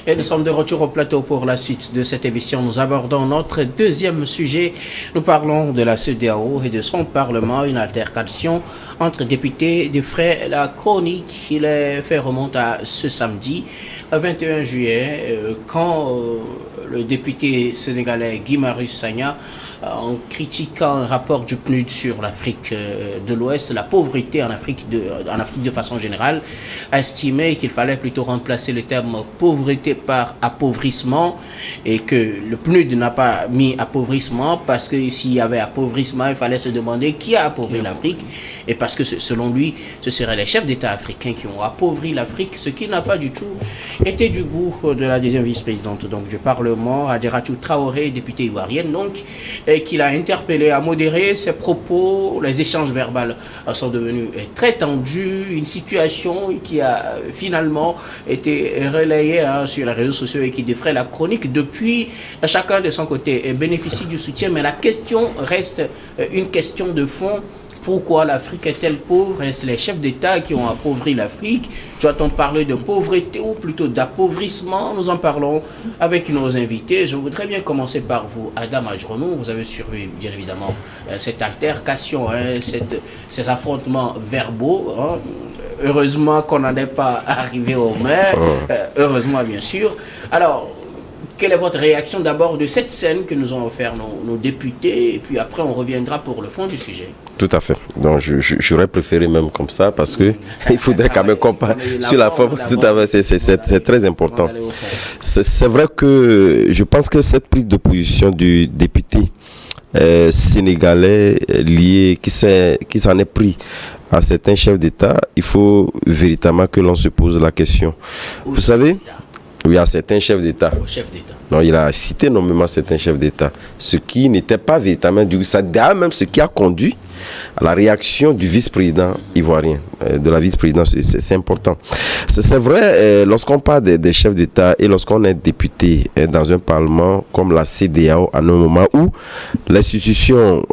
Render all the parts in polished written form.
Et nous sommes de retour au plateau pour la suite de cette émission. Nous abordons notre deuxième sujet. Nous parlons de la CEDEAO et de son Parlement, une altercation entre députés defraie la chronique. Il est fait remonte à ce samedi 21 juillet quand le député sénégalais Guy Marius Sagna, en critiquant un rapport du PNUD sur l'Afrique de l'Ouest, la pauvreté en Afrique de façon générale, a estimé qu'il fallait plutôt remplacer le terme pauvreté par appauvrissement et que le PNUD n'a pas mis appauvrissement parce que s'il y avait appauvrissement, il fallait se demander qui a appauvri l'Afrique et parce que selon lui, ce seraient les chefs d'État africains qui ont appauvri l'Afrique, ce qui n'a pas du tout été du goût de la deuxième vice-présidente donc du Parlement, Adjaratou Traoré, députée ivoirienne, donc, qu'il a interpellé à modérer ses propos. Les échanges verbaux sont devenus très tendus, une situation qui a finalement été relayée sur les réseaux sociaux et qui défraie la chronique. Depuis, chacun de son côté bénéficie du soutien, mais la question reste une question de fond. Pourquoi l'Afrique est-elle pauvre? Est-ce les chefs d'État qui ont appauvri l'Afrique? Doit-on parler de pauvreté ou plutôt d'appauvrissement? Nous en parlons avec nos invités. Je voudrais bien commencer par vous, Adam Ajronou. Vous avez survécu, bien évidemment, cette altercation, ces affrontements verbaux. Heureusement qu'on n'en est pas arrivé au maire. Heureusement, bien sûr. Alors, quelle est votre réaction d'abord de cette scène que nous ont offert nos députés et puis après on reviendra pour le fond du sujet? Tout à fait. Donc j'aurais préféré même comme ça parce que il faudrait quand même qu'on parle sur la forme. Tout à fait, c'est très important. C'est vrai que je pense que cette prise de position du député sénégalais lié qui s'en est pris à certains chefs d'État, il faut véritablement que l'on se pose la question. Vous savez, oui, à certains chefs d'État. Non, il a cité nommément certains chefs d'État. Ce qui n'était pas véritablement du... Ça d'ailleurs même ce qui a conduit à la réaction du vice-président ivoirien, de la vice-présidence, c'est important. C'est vrai, lorsqu'on parle des chefs d'État et lorsqu'on est député dans un parlement comme la CEDEAO, à un moment où l'institution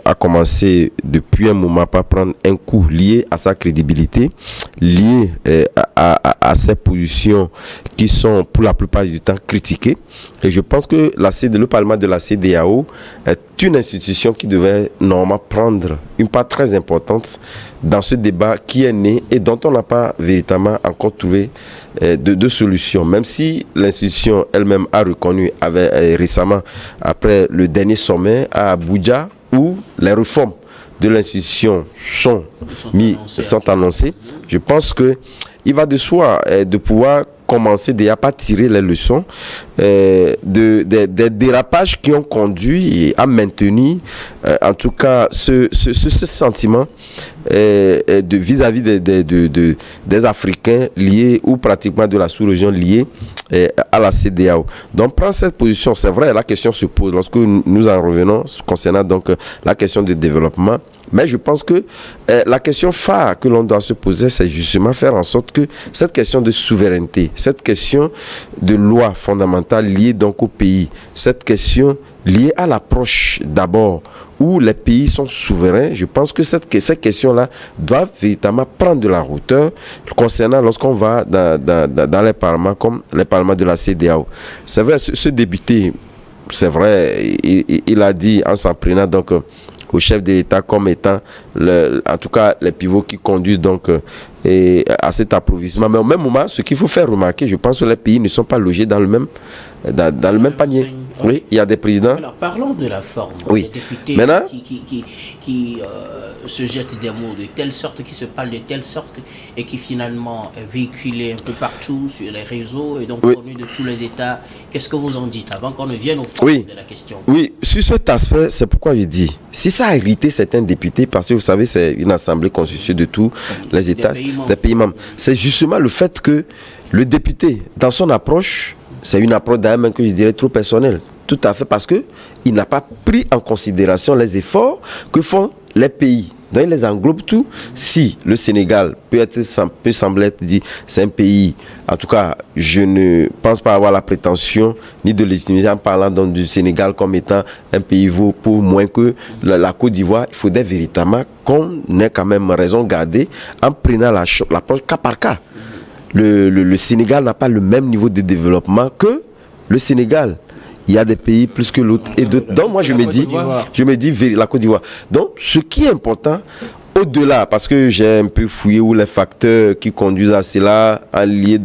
a commencé depuis un moment par prendre un coup lié à sa crédibilité, lié à ses positions qui sont pour la plupart du temps critiquées. Et je pense que le Parlement de la CEDEAO est une institution qui devait normalement prendre une part très importante dans ce débat qui est né et dont on n'a pas véritablement encore trouvé de solution. Même si l'institution elle-même a reconnu récemment, après le dernier sommet à Abuja, où les réformes de l'institution sont annoncées, je pense que il va de soi de pouvoir commencer déjà par tirer les leçons des dérapages qui ont conduit à maintenir en tout cas ce sentiment vis-à-vis des Africains liés ou pratiquement de la sous-région liée à la CEDEAO. Donc prendre cette position, c'est vrai, la question se pose lorsque nous en revenons concernant donc la question du développement. Mais je pense que la question phare que l'on doit se poser, c'est justement faire en sorte que cette question de souveraineté, cette question de loi fondamentale liée donc au pays, cette question liée à l'approche d'abord où les pays sont souverains, je pense que ces questions-là doivent véritablement prendre de la hauteur concernant lorsqu'on va dans les parlements comme les parlements de la CEDEAO. C'est vrai, ce député, c'est vrai, il a dit en s'en prenant donc au chef de l'État comme étant en tout cas les pivots qui conduisent donc à cet appauvrissement. Mais au même moment, ce qu'il faut faire remarquer, je pense que les pays ne sont pas logés dans le même panier. Oui, il y a des présidents. Alors parlons de la forme. Oui. Des députés maintenant, qui se jettent des mots de telle sorte, qui se parlent de telle sorte et qui finalement est véhiculé un peu partout sur les réseaux et donc connu de tous les États. Qu'est-ce que vous en dites avant qu'on ne vienne au fond de la question? Oui, sur cet aspect, c'est pourquoi je dis, si ça a irrité certains députés, parce que vous savez, c'est une assemblée constituée de tous les États, des pays membres. C'est justement le fait que le député, dans son approche, c'est une approche d'ailleurs que je dirais trop personnelle. Tout à fait, parce qu'il n'a pas pris en considération les efforts que font les pays. Donc il les englobe tout. Si le Sénégal peut sembler être dit, c'est un pays, en tout cas, je ne pense pas avoir la prétention ni de légitimiser en parlant donc du Sénégal comme étant un pays pauvre moins que la Côte d'Ivoire. Il faudrait véritablement qu'on ait quand même raison gardée en prenant l'approche cas par cas. le Sénégal n'a pas le même niveau de développement que le Sénégal. Il y a des pays plus que l'autre et d'autres. Donc moi je me dis la Côte d'Ivoire. Donc ce qui est important, au-delà, parce que j'ai un peu fouillé où les facteurs qui conduisent à cela en lien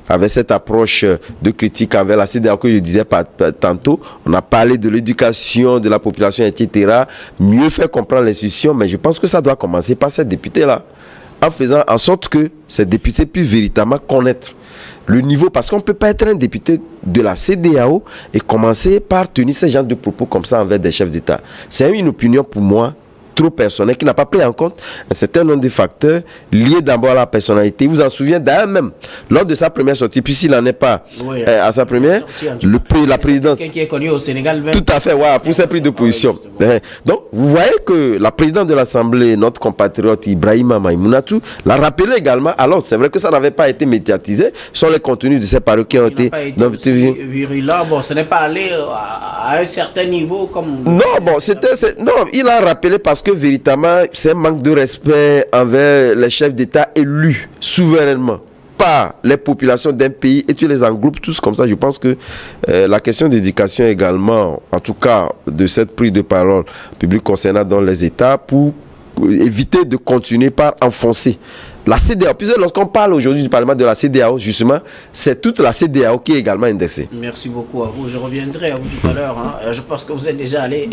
avec cette approche de critique envers la CEDEAO que je disais tantôt. On a parlé de l'éducation de la population, etc. Mieux faire comprendre l'institution, mais je pense que ça doit commencer par ces députés-là, en faisant en sorte que ces députés puissent véritablement connaître le niveau, parce qu'on ne peut pas être un député de la CEDEAO et commencer par tenir ce genre de propos comme ça envers des chefs d'État. C'est une opinion pour moi trop personnel, qui n'a pas pris en compte un certain nombre de facteurs liés d'abord à la personnalité. Vous en souvenez d'ailleurs même, lors de sa première sortie, puis s'il n'en est pas à sa première, la présidence... Quelqu'un qui est connu au Sénégal même. Tout à fait, pour ses prises de position. Donc, vous voyez que la présidente de l'Assemblée, notre compatriote Ibrahima Maïmounatou, l'a rappelé également. Alors, c'est vrai que ça n'avait pas été médiatisé, sont les contenus de ces paroles qui ont été... virulent, ce n'est pas allé à un certain niveau comme... Non, il a rappelé parce que véritablement, c'est un manque de respect envers les chefs d'État élus souverainement par les populations d'un pays, et tu les engroupes tous comme ça. Je pense que la question d'éducation également, en tout cas de cette prise de parole publique concernant dans les États, pour éviter de continuer par enfoncer la CEDEAO. Puisque lorsqu'on parle aujourd'hui du Parlement de la CEDEAO, justement, c'est toute la CEDEAO qui est également indexée. Merci beaucoup à vous. Je reviendrai à vous tout à l'heure. Je pense que vous êtes déjà allé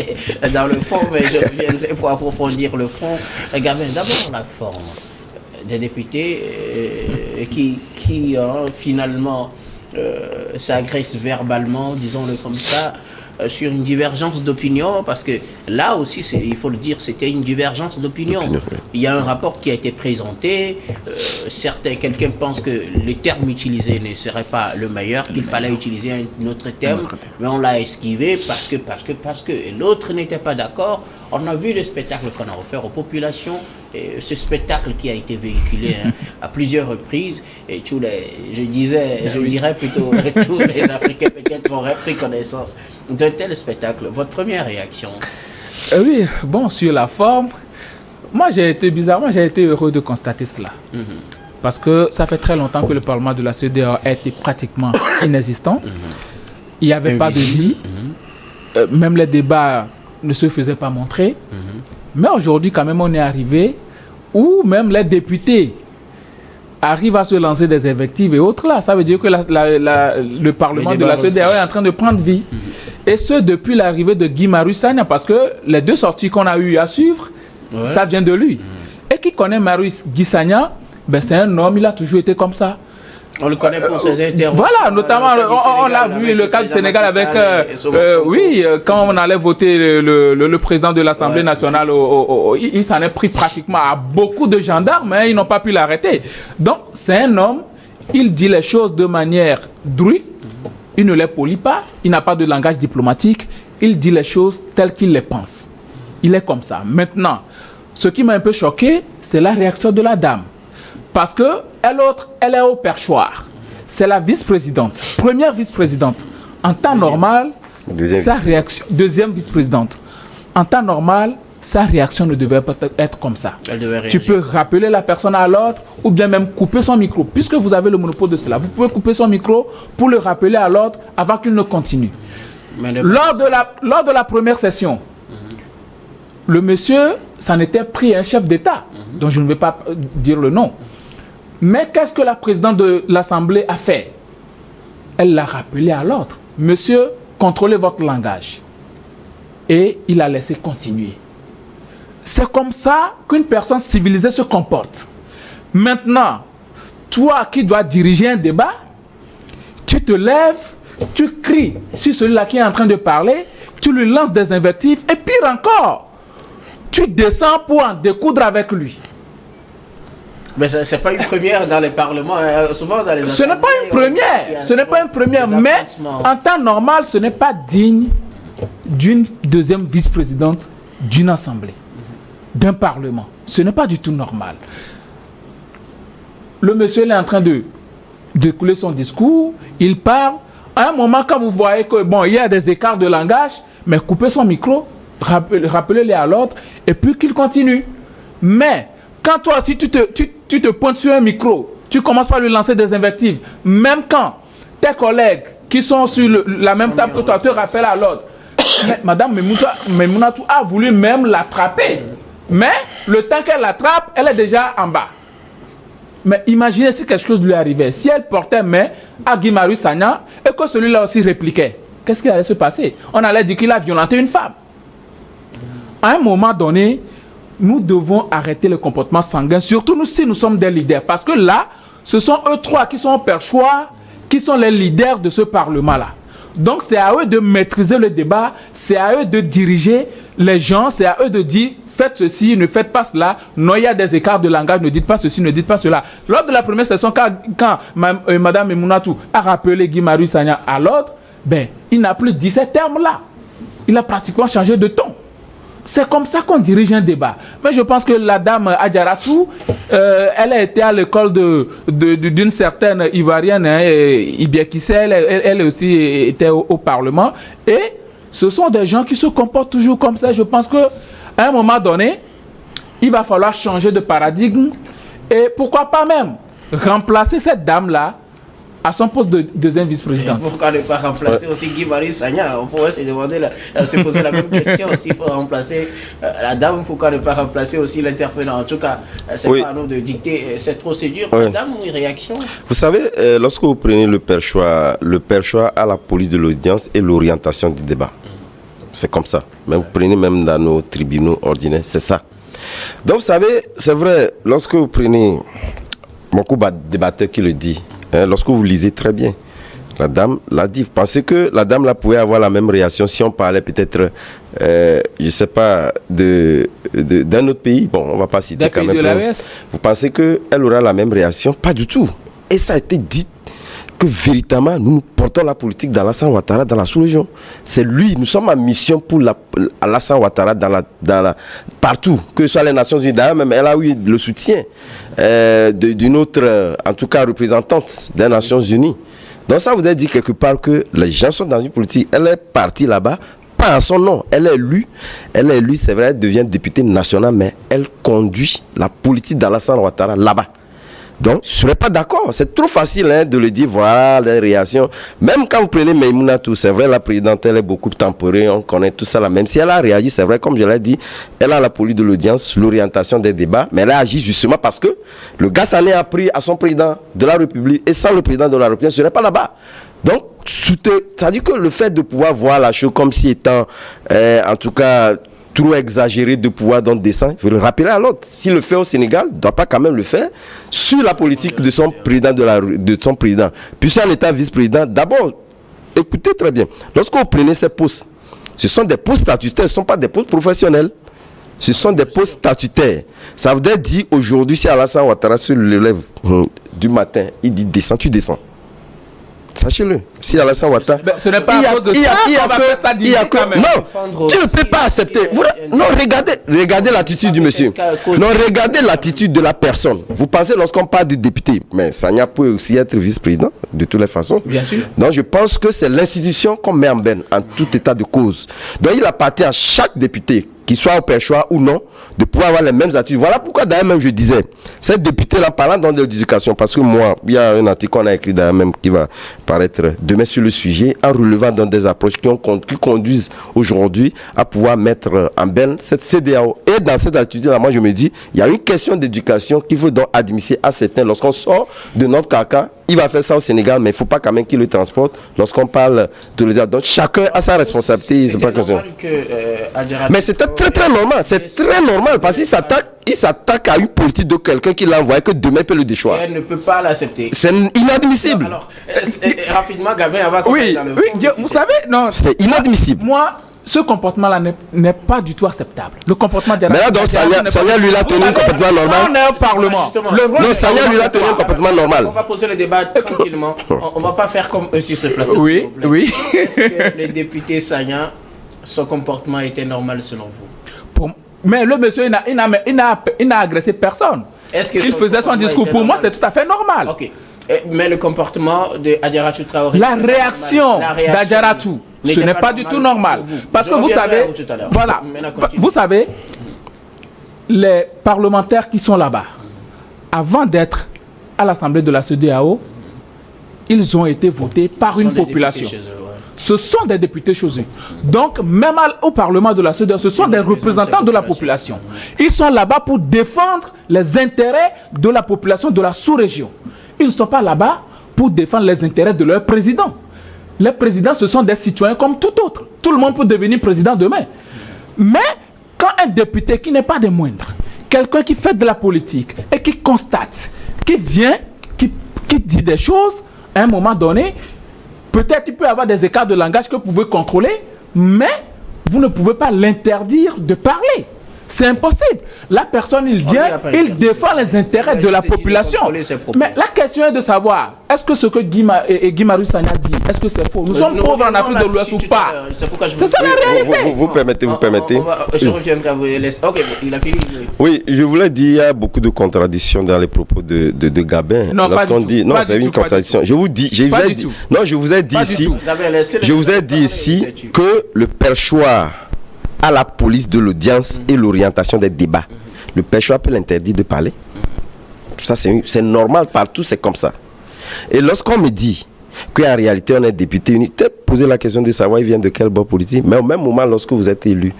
dans le fond, mais je reviendrai pour approfondir le fond. Regardez d'abord la forme des députés qui finalement s'agressent verbalement, disons-le comme ça, sur une divergence d'opinion, parce que là aussi, il faut le dire, c'était une divergence d'opinion. Il y a un rapport qui a été présenté, quelqu'un pense que le terme utilisé ne serait pas le meilleur, qu'il fallait utiliser un autre terme, mais on l'a esquivé parce que l'autre n'était pas d'accord. On a vu le spectacle qu'on a offert aux populations, et ce spectacle qui a été véhiculé à plusieurs reprises, et tous les Africains peut-être auraient pris connaissance d'un tel spectacle. Votre première réaction? Oui, sur la forme, moi j'ai été heureux de constater cela. Parce que ça fait très longtemps que le Parlement de la CEDEAO a été pratiquement inexistant. Il n'y avait pas de vie. Même les débats ne se faisaient pas montrer. Mais aujourd'hui, quand même, on est arrivé où même les députés arrivent à se lancer des invectives et autres là. Ça veut dire que le Parlement de la CEDEAO est en train de prendre vie. Et ce, depuis l'arrivée de Guy Marius Sagna, parce que les deux sorties qu'on a eu à suivre, ça vient de lui. Et qui connaît Marius Guy Sagna, c'est un homme, il a toujours été comme ça. On le connaît pour ses interventions. Voilà, notamment, on l'a vu le cas du Sénégal avec... quand on allait voter le président de l'Assemblée nationale, il s'en est pris pratiquement à beaucoup de gendarmes, mais ils n'ont pas pu l'arrêter. Donc, c'est un homme, il dit les choses de manière druide, il ne les polie pas, il n'a pas de langage diplomatique, il dit les choses telles qu'il les pense. Il est comme ça. Maintenant, ce qui m'a un peu choqué, c'est la réaction de la dame. Parce que elle est au perchoir. C'est la vice-présidente, première vice-présidente. En temps normal, sa réaction, deuxième vice-présidente. En temps normal, sa réaction ne devait pas être comme ça. Tu peux rappeler la personne à l'ordre ou bien même couper son micro. Puisque vous avez le monopole de cela, vous pouvez couper son micro pour le rappeler à l'ordre avant qu'il ne continue. Lors de la première session, le monsieur s'en était pris un chef d'État, dont je ne vais pas dire le nom. Mais qu'est-ce que la présidente de l'Assemblée a fait? Elle l'a rappelé à l'ordre. Monsieur, contrôlez votre langage. Et il a laissé continuer. C'est comme ça qu'une personne civilisée se comporte. Maintenant, toi qui dois diriger un débat, tu te lèves, tu cries sur celui-là qui est en train de parler, tu lui lances des invectives, et pire encore, tu descends pour en découdre avec lui. Mais ce n'est pas une première dans les parlements, souvent dans les assemblées. Ce n'est pas une première, ce n'est pas une première, mais en temps normal, ce n'est pas digne d'une deuxième vice-présidente d'une assemblée, d'un parlement. Ce n'est pas du tout normal. Le monsieur il est en train de découler son discours, il parle. À un moment, quand vous voyez que il y a des écarts de langage, mais coupez son micro, rappelez-les à l'ordre, et puis qu'il continue. Mais Quand toi aussi tu te pointes sur un micro, tu commences par lui lancer des invectives, même quand tes collègues qui sont sur la même table que toi te rappellent à l'ordre. Madame Memunatu a voulu même l'attraper. Mais le temps qu'elle l'attrape, elle est déjà en bas. Mais imaginez si quelque chose lui arrivait. Si elle portait main à Guy Marius Sagna et que celui-là aussi répliquait, qu'est-ce qui allait se passer? On allait dire qu'il a violenté une femme. À un moment donné, nous devons arrêter le comportement sanguin, surtout nous si nous sommes des leaders. Parce que là, ce sont eux trois qui sont au perchoir, qui sont les leaders de ce Parlement-là. Donc c'est à eux de maîtriser le débat, c'est à eux de diriger les gens, c'est à eux de dire faites ceci, ne faites pas cela. Non, il y a des écarts de langage, ne dites pas ceci, ne dites pas cela. Lors de la première session, quand Madame Memunatu a rappelé Guy Marius Sagna à l'ordre, il n'a plus dit ces termes-là. Il a pratiquement changé de ton. C'est comme ça qu'on dirige un débat. Mais je pense que la dame Adjaratou, elle a été à l'école d'une certaine Ivoirienne, Ibia Kissé, elle aussi était au Parlement. Et ce sont des gens qui se comportent toujours comme ça. Je pense qu'à un moment donné, il va falloir changer de paradigme. Et pourquoi pas même remplacer cette dame-là à son poste de deuxième vice-présidente. Pourquoi ne pas remplacer aussi Guy Marius Sagna? On pourrait se poser la même question aussi pour remplacer la dame. Pourquoi ne pas remplacer aussi l'interpellant? En tout cas, c'est pas à nous de dicter cette procédure. Madame, une réaction? Vous savez, lorsque vous prenez le perchoir a la police de l'audience et l'orientation du débat. C'est comme ça. Mais vous prenez même dans nos tribunaux ordinaires, c'est ça. Donc vous savez, c'est vrai, lorsque vous prenez mon co-débatteur qui le dit, lorsque vous lisez très bien, la dame l'a dit. Vous pensez que la dame là pouvait avoir la même réaction si on parlait peut-être, je sais pas, d'un autre pays. Bon, on va pas citer quand même. Vous pensez qu'elle aura la même réaction? Pas du tout. Et ça a été dit que véritablement nous portons la politique d'Alassane Ouattara dans la sous-région. C'est lui, nous sommes en mission pour Alassane Ouattara partout, que ce soit les Nations Unies. D'ailleurs, même elle a eu le soutien d'une autre, en tout cas représentante des Nations Unies. Donc ça vous a dit quelque part que les gens sont dans une politique. Elle est partie là-bas, pas en son nom. Elle est élue, c'est vrai, elle devient députée nationale, mais elle conduit la politique d'Alassane Ouattara là-bas. Donc, je ne serais pas d'accord. C'est trop facile de le dire, voilà, les réactions. Même quand vous prenez Memunatu, c'est vrai, la présidente, elle est beaucoup temporaire, on connaît tout ça là. Même si elle a réagi, c'est vrai, comme je l'ai dit, elle a la police de l'audience, l'orientation des débats, mais elle a agi justement parce que le gars s'en est appris à son président de la République, et sans le président de la République, il ne serait pas là-bas. Donc, ça veut dire que le fait de pouvoir voir la chose comme si étant, en tout cas, trop exagéré de pouvoir dans le dessin, il faut le rappeler à l'autre. S'il le fait au Sénégal, il ne doit pas quand même le faire sur la politique de son président, de son président. Puis en étant vice-président, d'abord, écoutez très bien, lorsque vous prenez ces postes, ce sont des postes statutaires, ce ne sont pas des postes professionnels. Ce sont des postes statutaires. Ça veut dire aujourd'hui, si Alassane Ouattara se lève du matin, il dit descends, tu descends. Sachez-le, si Alassane Ouattara, ce n'est pas à cause de ça, non, tu ne peux pas accepter. Non, regardez l'attitude du monsieur. Non, regardez l'attitude de la personne. Vous pensez lorsqu'on parle du député, mais Sagna peut aussi être vice-président de toutes les façons. Bien sûr. Donc je pense que c'est l'institution qu'on met en berne en tout état de cause. Donc il appartient à chaque député, qu'il soit au perchoir ou non, de pouvoir avoir les mêmes attitudes. Voilà pourquoi d'ailleurs même je disais, cette députée-là parlant dans l'éducation, parce que moi, il y a un article qu'on a écrit d'ailleurs même qui va paraître demain sur le sujet, en relevant dans des approches qui conduisent aujourd'hui à pouvoir mettre en berne cette CEDEAO. Et dans cette attitude-là, moi je me dis, il y a une question d'éducation qu'il faut donc admettre à certains. Lorsqu'on sort de notre caca, il va faire ça au Sénégal, mais il ne faut pas quand même qu'il le transporte lorsqu'on parle de le dire. Donc chacun a sa responsabilité. C'est pas normal mais c'était très normal. C'est très normal parce qu'il s'attaque à une politique de quelqu'un qui l'a envoyé que demain peut le déchoir. Elle ne peut pas l'accepter. C'est inadmissible. Alors, rapidement, Gabin, on va oui, dans le fond. Oui, vous savez, non. C'est inadmissible. Moi, ce comportement-là n'est pas du tout acceptable. Le comportement des... Mais là, donc, Sagna lui l'a tenu un comportement normal. On est au Parlement. Non, Sagna lui l'a tenu un comportement normal. On va poser le débat tranquillement. On ne va pas faire comme eux sur ce plateau. Oui, oui. Est-ce que le député Sagna, son comportement était normal selon vous? Mais le monsieur, il n'a agressé personne. Il faisait son discours. Pour moi, c'est tout à fait normal. Ok. Mais le comportement de Adjaratou Traoré... La réaction d'Adjaratou, ce n'est pas du tout normal. Parce que vous savez... Voilà. Vous savez, les parlementaires qui sont là-bas, avant d'être à l'Assemblée de la CEDEAO, ils ont été votés par une population. Ce sont des députés chez eux. Donc, même au Parlement de la CEDEAO, ce sont des représentants de la population. Ils sont là-bas pour défendre les intérêts de la population de la sous-région. Ils ne sont pas là-bas pour défendre les intérêts de leur président. Les présidents, ce sont des citoyens comme tout autre. Tout le monde peut devenir président demain. Mais, quand un député qui n'est pas des moindres, quelqu'un qui fait de la politique et qui constate, qui vient, qui dit des choses, à un moment donné, peut-être il peut y avoir des écarts de langage que vous pouvez contrôler, mais vous ne pouvez pas l'interdire de parler. C'est impossible. La personne, il vient, il défend les intérêts de la population. Mais la question est de savoir, est-ce que ce que Guy Marius Sagna dit, est-ce que c'est faux? Nous sommes pauvres en Afrique de l'Ouest ou pas? C'est ça la réalité. Vous permettez. Je reviendrai à vous. Ok, il a fini. Oui, je voulais dire, il y a beaucoup de contradictions dans les propos de Gabin. Non, lorsqu'on dit, non, c'est une contradiction. Je vous dis, je vous ai dit ici que le perchoir à la police de l'audience et l'orientation des débats. Le perchoir peut l'interdire de parler. Ça, c'est normal partout, c'est comme ça. Et lorsqu'on me dit qu'en réalité, on est député uni, peut-être poser la question de savoir il vient de quel bord politique, mais au même moment, lorsque vous êtes élu,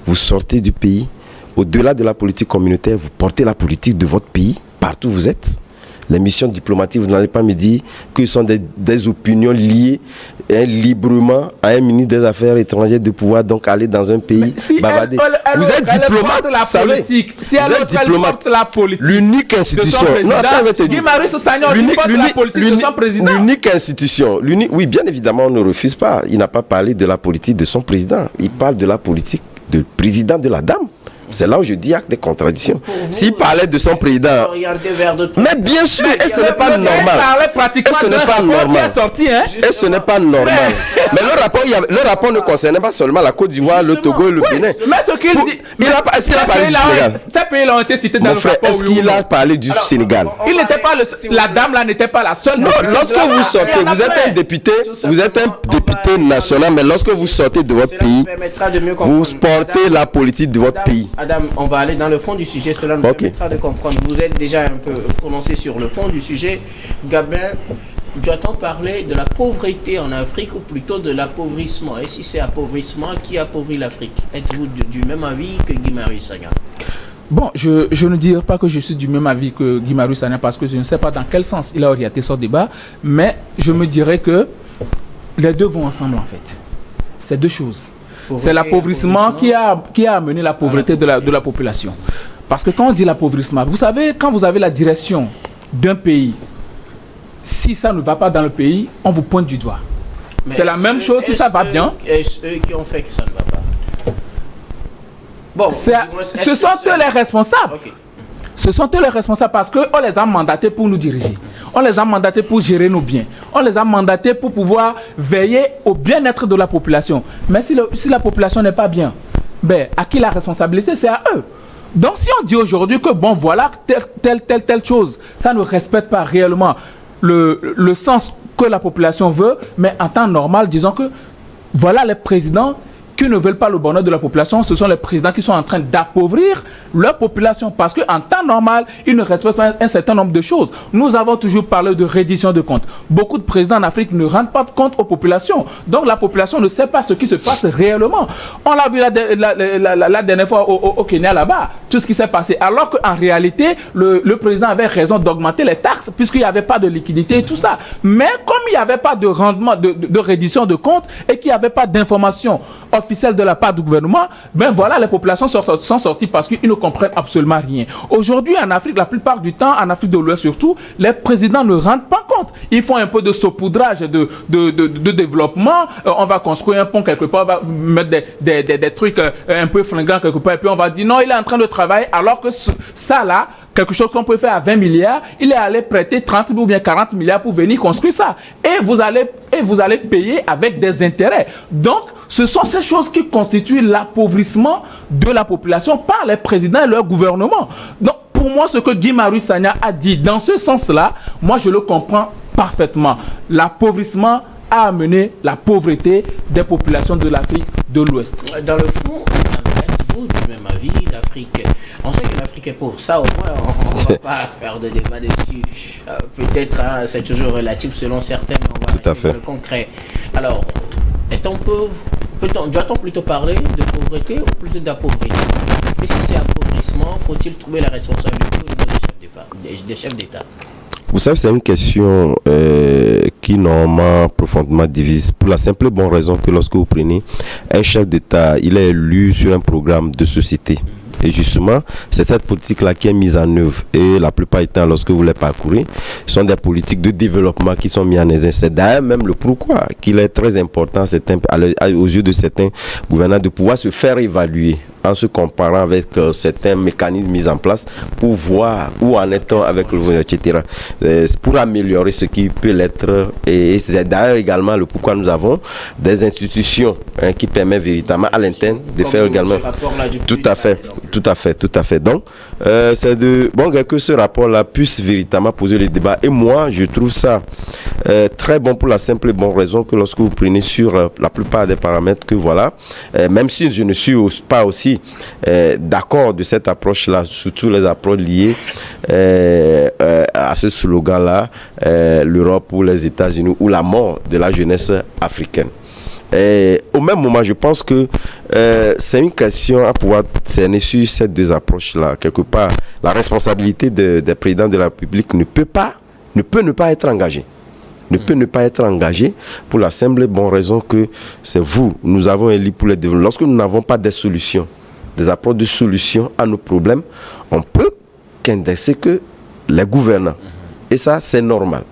vous sortez du pays, au-delà de la politique communautaire, vous portez la politique de votre pays, partout où vous êtes. Les missions diplomatiques, vous n'allez pas me dire que ce sont des opinions liées librement à un ministre des Affaires étrangères de pouvoir donc aller dans un pays bavarder. Vous êtes diplomate, vous savez. Si elle porte la politique, l'unique institution. Guy Marius Sagna porte la politique de son président. L'unique institution. Oui, bien évidemment, on ne refuse pas. Il n'a pas parlé de la politique de son président. Il parle de la politique du président de la dame. C'est là où je dis qu'il y a des contradictions. S'il parlait de son président, mais bien sûr, et ce n'est pas normal. Et ce n'est pas normal. Et ce n'est pas normal. Mais le rapport ne concernait pas seulement la Côte d'Ivoire, le Togo et le Bénin. Mais ce qu'il dit, est-ce qu'il a parlé du Sénégal? Ces pays-là ont été cités dans le rapport. Est-ce qu'il a parlé du Sénégal? Il n'était pas la dame là n'était pas la seule. Non, lorsque vous sortez, vous êtes un député, national, mais lorsque vous sortez de votre pays, vous portez la politique de votre pays. Adam, on va aller dans le fond du sujet, cela nous permettra de comprendre. Vous êtes déjà un peu prononcé sur le fond du sujet. Gabin, doit-on parler de la pauvreté en Afrique ou plutôt de l'appauvrissement? Et si c'est appauvrissement, qui appauvrit l'Afrique? Êtes-vous du même avis que Guy Marius Sagna? Bon, je ne dirais pas que je suis du même avis que Guy Marius Sagna parce que je ne sais pas dans quel sens il a orienté son débat, mais je me dirais que les deux vont ensemble en fait. C'est deux choses. C'est l'appauvrissement qui a amené la pauvreté de la population. Parce que quand on dit l'appauvrissement, vous savez, quand vous avez la direction d'un pays, si ça ne va pas dans le pays, on vous pointe du doigt. C'est la même chose si ça va bien. Est-ce eux qui ont fait que ça ne va pas? Bon, ce sont eux les responsables. Okay. Ce sont eux les responsables parce qu'on les a mandatés pour nous diriger. On les a mandatés pour gérer nos biens. On les a mandatés pour pouvoir veiller au bien-être de la population. Mais si la population n'est pas bien, ben, à qui la responsabilité? C'est à eux. Donc si on dit aujourd'hui que bon voilà, telle chose, ça ne respecte pas réellement le sens que la population veut, mais en temps normal, disons que voilà les présidents qui ne veulent pas le bonheur de la population, ce sont les présidents qui sont en train d'appauvrir leur population parce qu'en temps normal, ils ne respectent pas un certain nombre de choses. Nous avons toujours parlé de reddition de comptes. Beaucoup de présidents en Afrique ne rendent pas compte aux populations. Donc la population ne sait pas ce qui se passe réellement. On l'a vu la dernière fois au Kenya là-bas, tout ce qui s'est passé. Alors qu'en réalité, le président avait raison d'augmenter les taxes puisqu'il n'y avait pas de liquidité et tout ça. Mais comme il n'y avait pas de rendement, de reddition de comptes et qu'il n'y avait pas d'information officielle de la part du gouvernement, ben voilà, les populations sont sorties parce qu'ils ne comprennent absolument rien. Aujourd'hui, en Afrique, la plupart du temps, en Afrique de l'Ouest surtout, les présidents ne rendent pas compte. Ils font un peu de saupoudrage de développement. On va construire un pont quelque part, on va mettre des trucs un peu fringants quelque part, et puis on va dire non, il est en train de travailler, alors que ça là, quelque chose qu'on peut faire à 20 milliards, il est allé prêter 30 ou bien 40 milliards pour venir construire ça. Et vous allez payer avec des intérêts. Donc, ce sont ces choses qui constituent l'appauvrissement de la population par les présidents et leur gouvernement. Donc, pour moi, ce que Guy Marius Sagna a dit dans ce sens-là, moi, je le comprends parfaitement. L'appauvrissement a amené la pauvreté des populations de l'Afrique de l'Ouest. Dans le fond, êtes-vous du même avis? L'Afrique, on sait que l'Afrique est pauvre, ça au moins on ne va pas faire de débat dessus. Peut-être c'est toujours relatif selon certains, mais on va tout à fait le concret. Alors, est-on pauvre? Doit-on plutôt parler de pauvreté ou plutôt d'appauvrissement? Et si c'est appauvrissement, faut-il trouver la responsabilité au niveau des chefs d'État? Vous savez, c'est une question qui normalement profondément divise, pour la simple et bonne raison que lorsque vous prenez un chef d'État, il est élu sur un programme de société. Et justement, c'est cette politique-là qui est mise en œuvre. Et la plupart du temps, lorsque vous les parcourez, ce sont des politiques de développement qui sont mises en œuvre. C'est d'ailleurs même le pourquoi qu'il est très important aux yeux de certains gouvernants de pouvoir se faire évaluer en se comparant avec certains mécanismes mis en place pour voir où en est-on avec le gouvernement, etc. Pour améliorer ce qui peut l'être. Et c'est d'ailleurs également le pourquoi nous avons des institutions qui permettent véritablement à l'interne de faire également. Tout à fait. Donc, c'est que ce rapport-là puisse véritablement poser les débats. Et moi, je trouve ça très bon pour la simple et bonne raison que lorsque vous prenez sur la plupart des paramètres que voilà, même si je ne suis pas aussi d'accord de cette approche-là, surtout les approches liées à ce slogan-là, l'Europe ou les États-Unis ou la mort de la jeunesse africaine. Et au même moment, je pense que c'est une question à pouvoir cerner sur ces deux approches-là. Quelque part, la responsabilité des présidents de la République ne peut ne pas être engagée. Ne peut ne pas être engagé pour la simple et bonne raison que c'est vous, nous avons élu pour les développer. Lorsque nous n'avons pas des solutions, des apports de solutions à nos problèmes, on peut qu'indexer que les gouvernants. Et ça, c'est normal.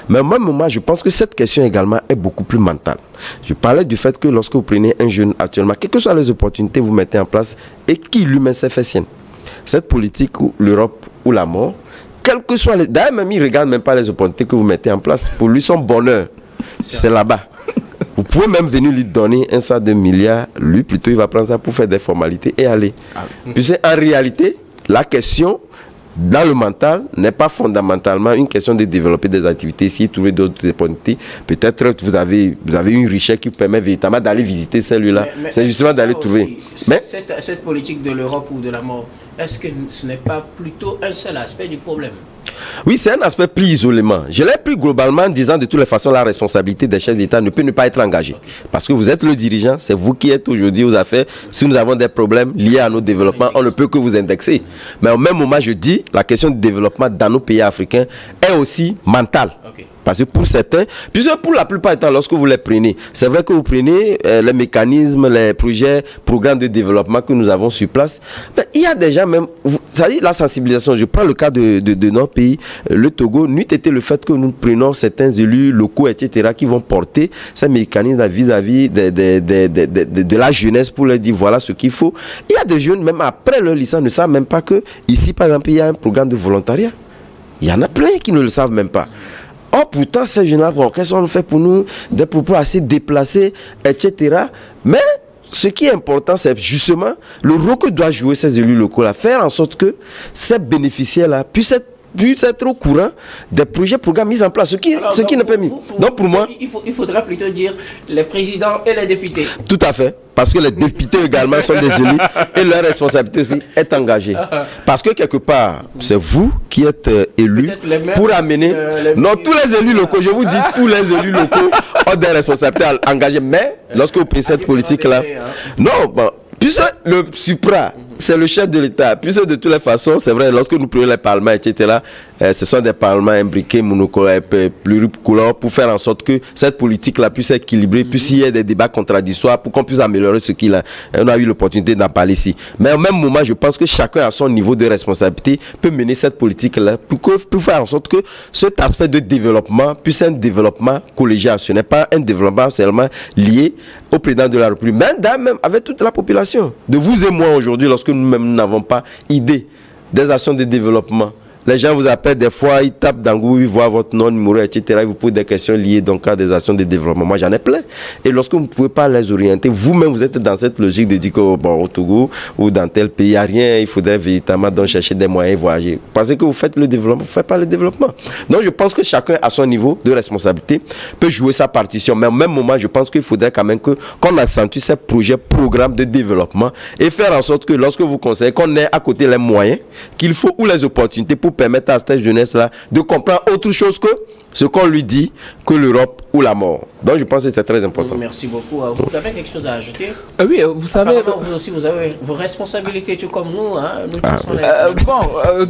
Mais au même moment, je pense que cette question également est beaucoup plus mentale. Je parlais du fait que lorsque vous prenez un jeune actuellement, quelles que soient les opportunités que vous mettez en place et qui lui-même s'est fait sienne. Cette politique, ou l'Europe ou la mort, quel que soit les... D'ailleurs, même il ne regarde même pas les opportunités que vous mettez en place. Pour lui, son bonheur, c'est là-bas. Vous pouvez même venir lui donner un certain de milliards. Lui, plutôt, il va prendre ça pour faire des formalités et aller. Puisque en réalité, la question, dans le mental, n'est pas fondamentalement une question de développer des activités. Si vous trouvez d'autres opportunités, peut-être vous avez une richesse qui vous permet véritablement d'aller visiter celui-là. C'est justement d'aller trouver. Mais cette politique de l'Europe ou de la mort, est-ce que ce n'est pas plutôt un seul aspect du problème? Oui, c'est un aspect plus isolément. Je l'ai pris globalement en disant de toutes les façons la responsabilité des chefs d'État ne peut ne pas être engagée. Okay. Parce que vous êtes le dirigeant, c'est vous qui êtes aujourd'hui aux affaires. Si nous avons des problèmes liés à nos développements, on ne peut que vous indexer. Mais au même moment, je dis, la question du développement dans nos pays africains est aussi mentale. Okay. Parce que pour certains, puisque pour la plupart du temps, lorsque vous les prenez, c'est vrai que vous prenez les mécanismes, les projets, programmes de développement que nous avons sur place. Mais il y a déjà même, ça dit la sensibilisation. Je prends le cas de notre pays, le Togo, n'eût été le fait que nous prenons certains élus locaux, etc., qui vont porter ces mécanismes vis-à-vis de la jeunesse pour leur dire voilà ce qu'il faut. Il y a des jeunes, même après leur licence, ne savent même pas que ici, par exemple, il y a un programme de volontariat. Il y en a plein qui ne le savent même pas. Or, pourtant, ces jeunes-là, qu'est-ce qu'on fait pour nous? Des propos assez déplacés, etc. Mais ce qui est important, c'est justement le rôle que doivent jouer ces élus locaux-là. Faire en sorte que ces bénéficiaires-là puissent être au courant des projets, programmes mis en place. Ce qui n'est pas mis. Donc, pour moi, il faudra plutôt dire les présidents et les députés. Tout à fait. Parce que les députés également sont des élus et leur responsabilité aussi est engagée. Parce que quelque part, c'est vous qui êtes élus pour amener... Non, tous les élus locaux, je vous dis, tous les élus locaux ont des responsabilités engagées. Mais lorsque vous prenez cette politique-là... Non, bon, puisque le supra, c'est le chef de l'État. Puisque de toutes les façons, c'est vrai, lorsque nous prenons les parlements, etc., ce sont des parlements imbriqués, monocolores, pluricolores, pour faire en sorte que cette politique-là puisse être équilibrée, puisqu'il y ait des débats contradictoires, pour qu'on puisse améliorer ce qu'il a. On a eu l'opportunité d'en parler ici. Mais au même moment, je pense que chacun à son niveau de responsabilité peut mener cette politique-là pour faire en sorte que cet aspect de développement puisse être un développement collégial. Ce n'est pas un développement seulement lié au président de la République, mais même avec toute la population. De vous et moi aujourd'hui, lorsque nous-mêmes n'avons pas idée des actions de développement Les gens vous appellent des fois, ils tapent dans Google, ils voient votre nom, numéro, etc. Ils vous posent des questions liées donc à des actions de développement. Moi, j'en ai plein. Et lorsque vous ne pouvez pas les orienter, vous-même, vous êtes dans cette logique de dire que, bon, au Togo ou dans tel pays, il n'y a rien, il faudrait véritablement donc chercher des moyens, voyager. Parce que vous faites le développement, vous ne faites pas le développement. Donc, je pense que chacun, à son niveau de responsabilité, peut jouer sa partition. Mais au même moment, je pense qu'il faudrait quand même qu'on accentue ces projets, programmes de développement et faire en sorte que lorsque vous conseillez, qu'on ait à côté les moyens qu'il faut ou les opportunités pour permettre à cette jeunesse-là de comprendre autre chose que ce qu'on lui dit que l'Europe ou la mort. Donc je pense que c'est très important. Merci beaucoup. Vous avez quelque chose à ajouter? Oui, vous savez... Vous aussi, vous avez vos responsabilités, tout comme nous. Hein?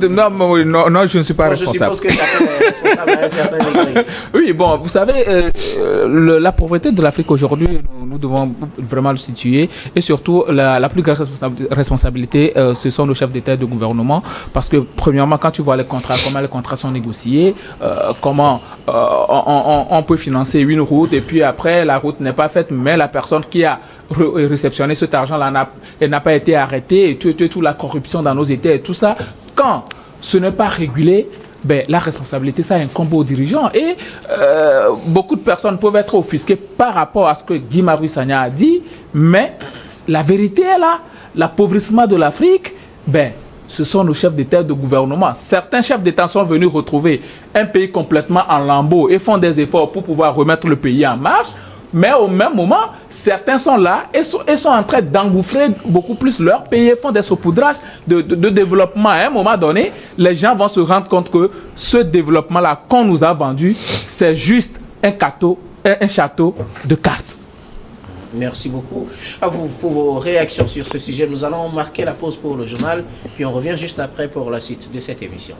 Non, je ne suis pas responsable. Je suppose que chacun est responsable à un certain degré. Oui, bon, vous savez, la pauvreté de l'Afrique aujourd'hui, nous devons vraiment le situer. Et surtout, la plus grande responsabilité, ce sont nos chefs d'État et de gouvernement. Parce que, premièrement, quand tu vois les contrats, comment les contrats sont négociés, comment on peut financer une route et puis après, la route n'est pas faite, mais la personne qui a réceptionné cet argent-là n'a pas été arrêtée et toute la corruption dans nos États et tout ça. Quand ce n'est pas régulé, la responsabilité, ça incombe aux dirigeants. Et beaucoup de personnes peuvent être offusquées par rapport à ce que Guy Marius Sagna a dit, mais la vérité est là. L'appauvrissement de l'Afrique, ce sont nos chefs d'État et de gouvernement. Certains chefs d'État sont venus retrouver un pays complètement en lambeaux et font des efforts pour pouvoir remettre le pays en marche. Mais au même moment, certains sont là et sont en train d'engouffrer beaucoup plus leur pays et font des saupoudrages de développement. À un moment donné, les gens vont se rendre compte que ce développement-là qu'on nous a vendu, c'est juste un château de cartes. Merci beaucoup à vous pour vos réactions sur ce sujet. Nous allons marquer la pause pour le journal, puis on revient juste après pour la suite de cette émission.